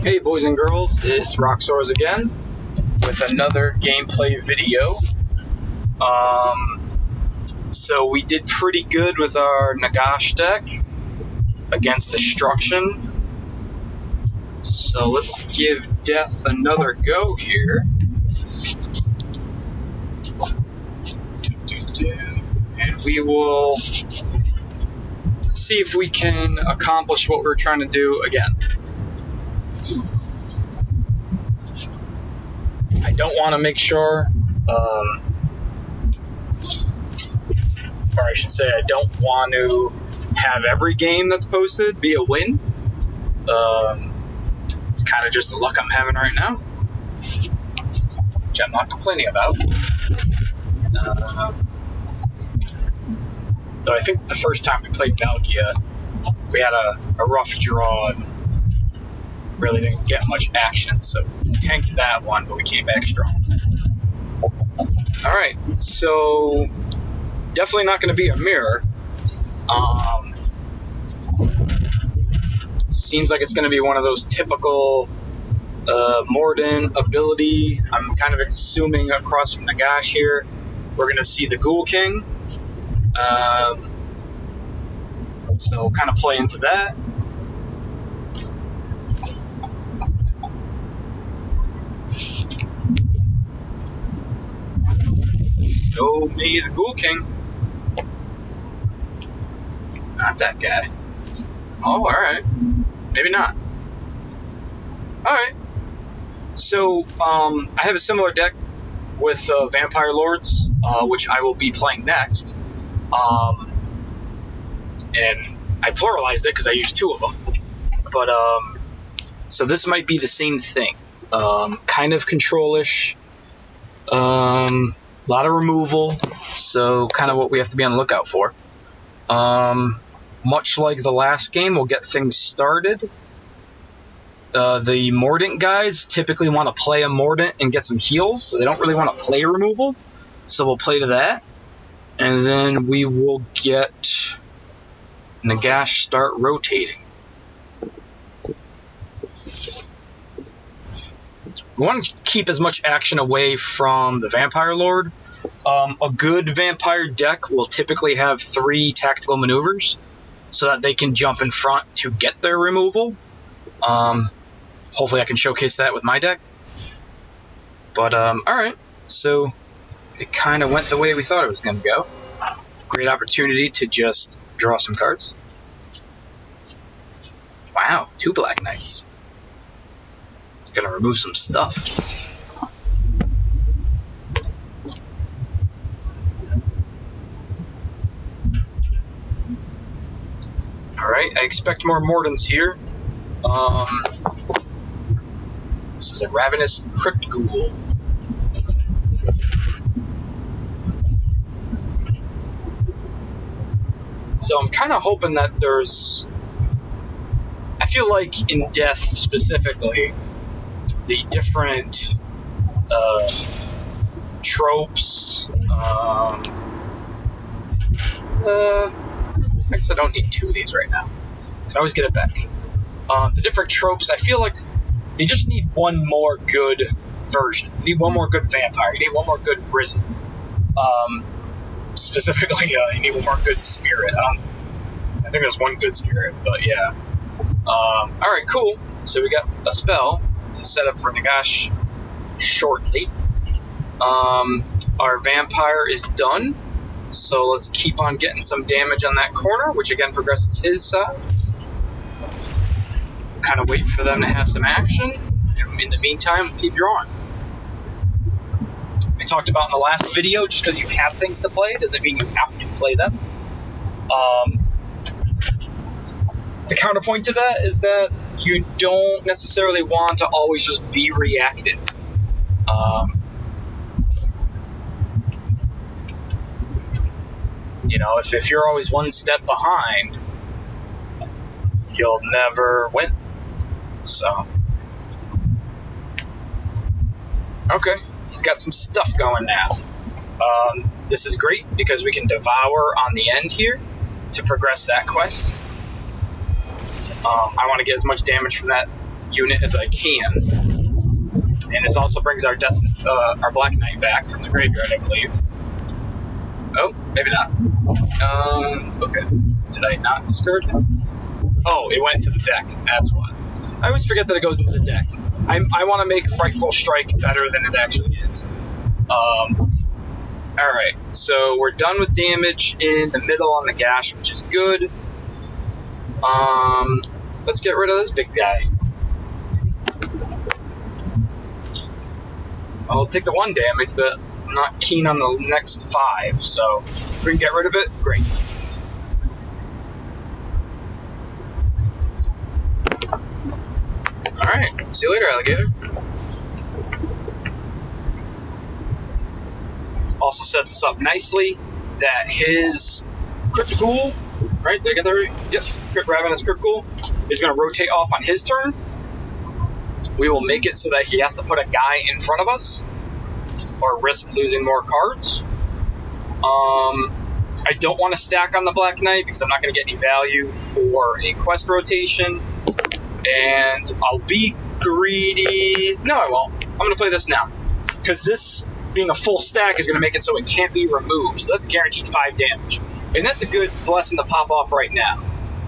Hey boys and girls, it's Roxors again with another gameplay video. So we did pretty good with our Nagash deck against Destruction. So let's give Death another go here. And we will see if we can accomplish what we're trying to do again. I don't want to make sure, or I should say I don't want to have every game that's posted be a win. It's kind of just the luck I'm having right now, which I'm not complaining about. Though I think the first time we played Valkia, we had a rough draw and really didn't get much action, so we tanked that one, but we came back strong. Alright, so definitely not going to be a mirror. Seems like it's going to be one of those typical Mordant ability. I'm kind of assuming across from Nagash here, we're going to see the Ghoul King. So kind of play into that. Show me the Ghoul King. Not that guy. Oh, alright. Maybe not. Alright. So, I have a similar deck with Vampire Lords, which I will be playing next. And I pluralized it because I used two of them. But, so this might be the same thing. Kind of control-ish. A lot of removal, so kind of what we have to be on the lookout for. Much like the last game, we'll get things started. The Mordant guys typically want to play a Mordant and get some heals, so they don't really want to play removal. So we'll play to that. And then we will get Nagash start rotating. We want to keep as much action away from the Vampire Lord. A good Vampire deck will typically have 3 tactical maneuvers so that they can jump in front to get their removal. Hopefully I can showcase that with my deck. But, alright. So, it kind of went the way we thought it was going to go. Great opportunity to just draw some cards. Wow, 2 Black Knights. Gonna remove some stuff. Alright, I expect more Mordants here. This is a Ravenous Crypt Ghoul. So I'm kind of hoping that there's... I feel like in Death specifically, the different tropes. I guess I don't need 2 of these right now. I can always get it back. The different tropes, I feel like they just need one more good version. You need one more good vampire. You need one more good risen. Specifically, you need one more good spirit. I think there's one good spirit, but yeah. Alright, cool. So we got a spell to set up for Nagash shortly. Our vampire is done, so let's keep on getting some damage on that corner, which again progresses his side. Kind of wait for them to have some action, and in the meantime, we'll keep drawing. I talked about in the last video, just because you have things to play doesn't mean you have to play them. The counterpoint to that is that you don't necessarily want to always just be reactive. You know, if you're always one step behind, you'll never win. So, okay, he's got some stuff going now. This is great because we can devour on the end here to progress that quest. I want to get as much damage from that unit as I can. And this also brings our Black Knight back from the graveyard, I believe. Oh, maybe not. Okay. Did I not discard him? Oh, it went to the deck. That's why. I always forget that it goes into the deck. I want to make Frightful Strike better than it actually is. Alright, so we're done with damage in the middle on the Nagash, which is good. Let's get rid of this big guy. I'll take the 1 damage, but I'm not keen on the next 5, so if we can get rid of it, great. Alright, see you later, alligator. Also sets us up nicely that his Crypt Ghoul, right? Did I get that right? Yep. Crypt Ravenous Crypt Ghoul is going to rotate off on his turn. We will make it so that he has to put a guy in front of us or risk losing more cards. I don't want to stack on the Black Knight because I'm not going to get any value for a quest rotation. And I'll be greedy. No, I won't. I'm going to play this now. Because this, being a full stack, is going to make it so it can't be removed. So that's guaranteed 5 damage. And that's a good blessing to pop off right now.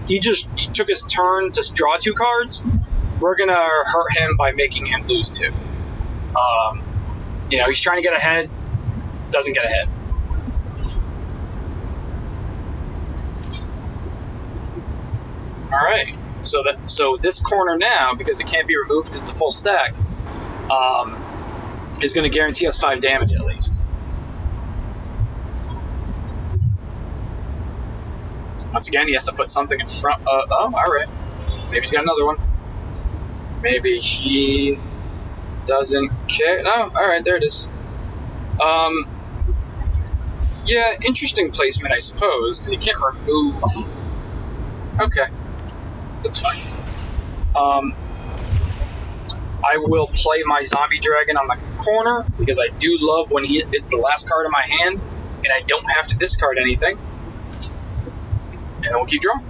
He just took his turn to draw 2 cards. We're going to hurt him by making him lose 2. You know, he's trying to get ahead. Doesn't get ahead. Alright. So this corner now, because it can't be removed, it's a full stack, is going to guarantee us 5 damage at least. Once again, he has to put something in front. Oh, alright. Maybe he's got another one. Maybe he doesn't care. No, alright, there it is. Yeah, interesting placement, I suppose, because you can't remove. Okay. That's fine. I will play my zombie dragon on the corner because I do love when it's the last card in my hand and I don't have to discard anything. And then we'll keep drawing.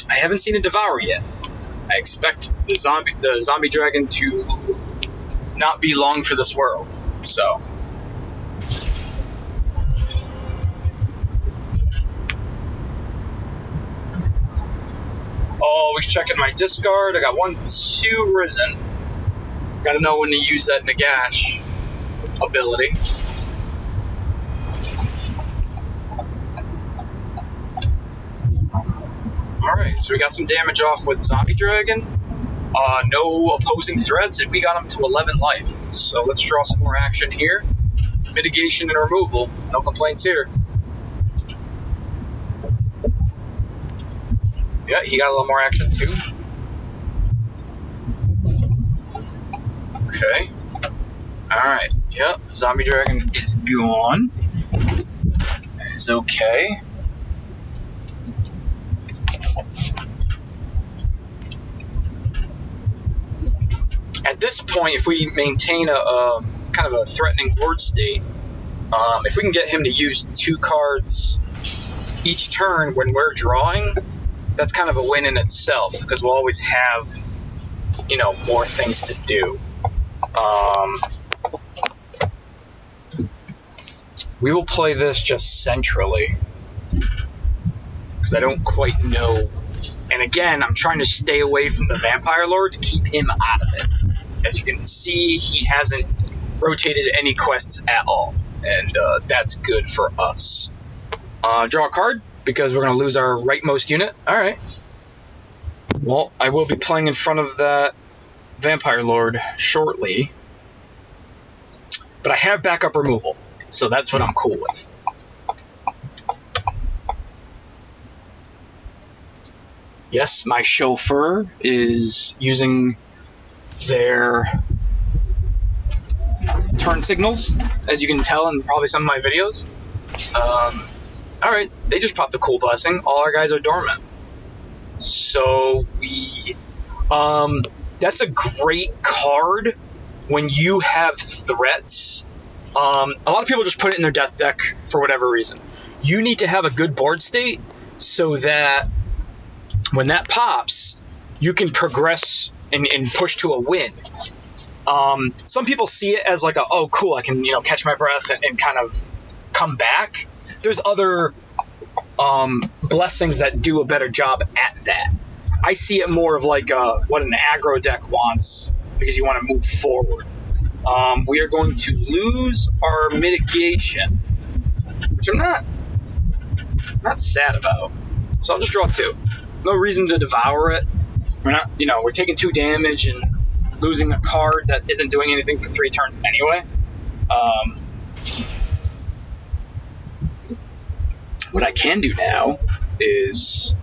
I haven't seen a Devour yet. I expect the zombie dragon to not be long for this world. So. Always checking my discard. I got 1, 2 Risen. Gotta know when to use that Nagash ability. Alright, so we got some damage off with Zombie Dragon. No opposing threats, and we got him to 11 life. So let's draw some more action here. Mitigation and removal. No complaints here. Yeah, he got a little more action too. Okay. Alright, yep, Zombie Dragon is gone. It's okay. At this point, if we maintain a kind of a threatening board state, if we can get him to use 2 cards each turn when we're drawing, that's kind of a win in itself, because we'll always have, you know, more things to do. We will play this just centrally, because I don't quite know. And again, I'm trying to stay away from the Vampire Lord to keep him out of it. As you can see, he hasn't rotated any quests at all, and that's good for us. Draw a card, because we're going to lose our rightmost unit. Alright. Well, I will be playing in front of that Vampire Lord shortly. But I have backup removal, so that's what I'm cool with. Yes, my chauffeur is using their turn signals, as you can tell in probably some of my videos. Alright, they just popped a cool blessing. All our guys are dormant. So we... that's a great card when you have threats. A lot of people just put it in their death deck for whatever reason. You need to have a good board state so that when that pops, you can progress and push to a win. Some people see it as like oh cool, I can catch my breath and kind of come back. There's other blessings that do a better job at that. I see it more of like what an aggro deck wants, because you want to move forward. We are going to lose our mitigation, which I'm not sad about. So I'll just draw 2. No reason to devour it. We're not, we're taking 2 damage and losing a card that isn't doing anything for 3 turns anyway. What I can do now is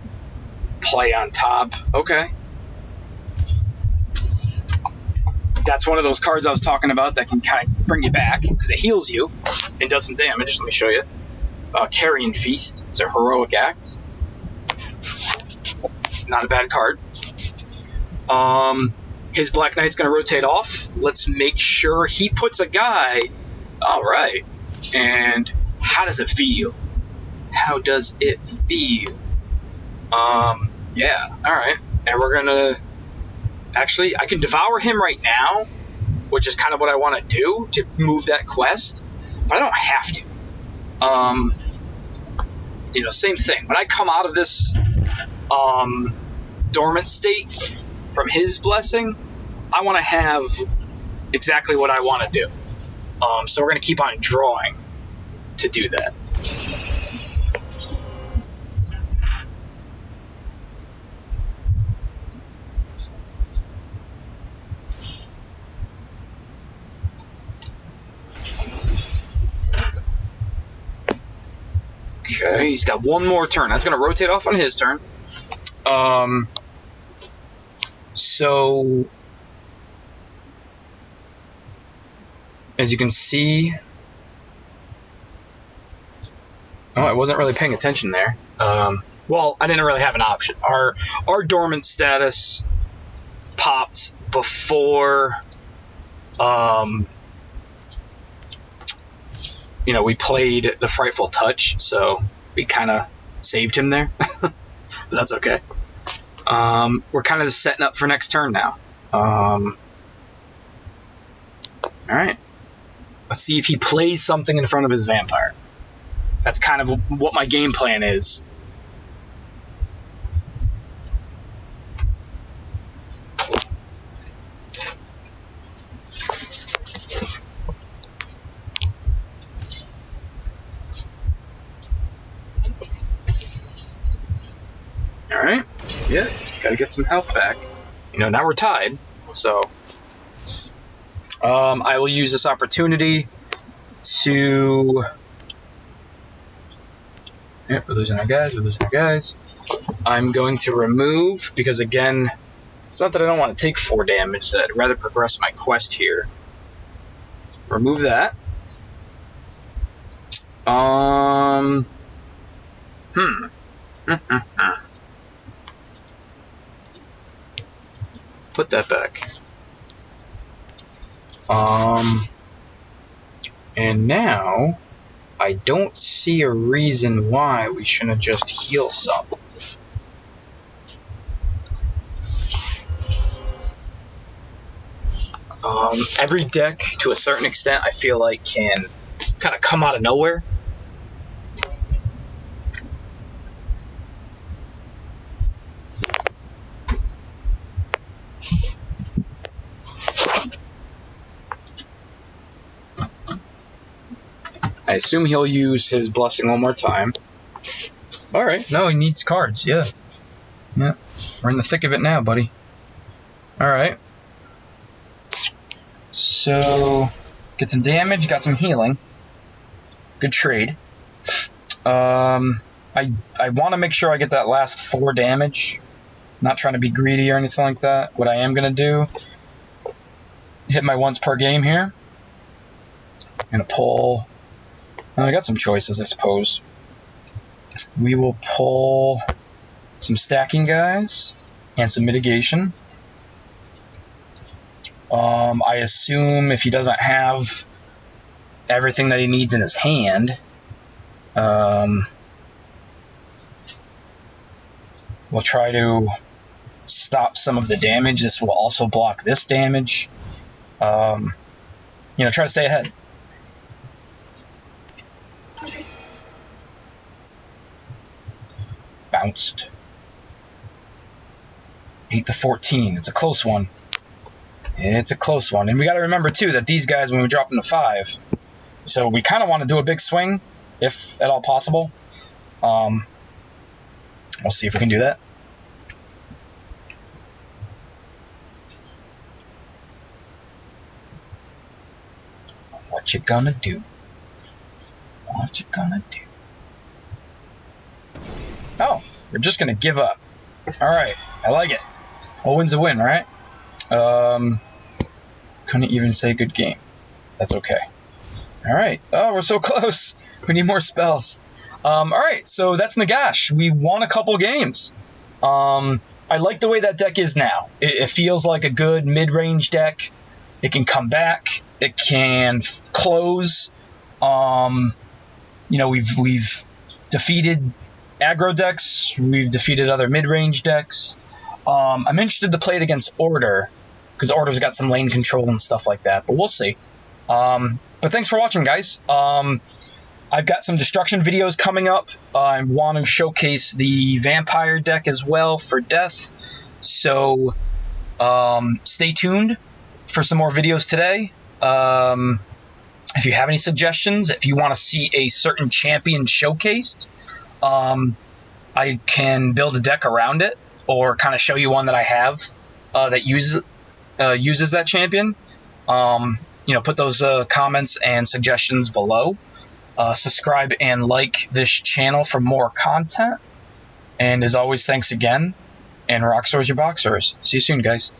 play on top. Okay. That's one of those cards I was talking about that can kind of bring you back, because it heals you and does some damage. Let me show you. Carrion Feast. It's a heroic act. Not a bad card. His Black Knight's going to rotate off. Let's make sure he puts a guy. All right. And how does it feel? How does it feel? Yeah. All right. And we're going to... Actually, I can devour him right now, which is kind of what I want to do to move that quest. But I don't have to. Same thing. When I come out of this dormant state from his blessing, I want to have exactly what I want to do. So we're going to keep on drawing to do that. Okay, he's got one more turn. That's going to rotate off on his turn. So, as you can see... Oh, I wasn't really paying attention there. Well, I didn't really have an option. Our dormant status popped before... we played the Frightful Touch, so we kind of saved him there. But that's okay. We're kind of setting up for next turn now. All right. Let's see if he plays something in front of his vampire. That's kind of what my game plan is. Alright, yeah, just gotta get some health back. Now we're tied, so... I will use this opportunity to... Yeah, we're losing our guys, I'm going to remove, because again, it's not that I don't want to take 4 damage, that I'd rather progress my quest here. Remove that. Put that back. And now, I don't see a reason why we shouldn't just heal some. Every deck, to a certain extent, I feel like can kind of come out of nowhere. I assume he'll use his blessing one more time. Alright, no, he needs cards, yeah. Yeah, we're in the thick of it now, buddy. Alright. So, get some damage, got some healing. Good trade. I want to make sure I get that last 4 damage. Not trying to be greedy or anything like that. What I am going to do, hit my once per game here. I'm going to pull... I got some choices, I suppose. We will pull some stacking guys and some mitigation. I assume if he doesn't have everything that he needs in his hand, we'll try to stop some of the damage. This will also block this damage. You know, try to stay ahead. Bounced. 8 to 14. It's a close one. It's a close one. And we got to remember, too, that these guys, when we drop them to 5, so we kind of want to do a big swing, if at all possible. We'll see if we can do that. What you gonna do? What you gonna do? Oh, we're just gonna give up. Alright, I like it. A win's a win, right? Couldn't even say good game. That's okay. Alright. Oh, we're so close. We need more spells. Alright, so that's Nagash. We won a couple games. I like the way that deck is now. It feels like a good mid-range deck. It can come back. It can close. You know, we've defeated aggro decks. We've defeated other mid-range decks. I'm interested to play it against Order, because Order's got some lane control and stuff like that, but we'll see. But thanks for watching, guys. I've got some destruction videos coming up. I want to showcase the vampire deck as well for death. So stay tuned for some more videos today. If you have any suggestions, if you want to see a certain champion showcased, I can build a deck around it, or kind of show you one that I have that uses that champion. You know, put those comments and suggestions below. Subscribe and like this channel for more content. And as always, thanks again. And rock stars your boxers. See you soon, guys.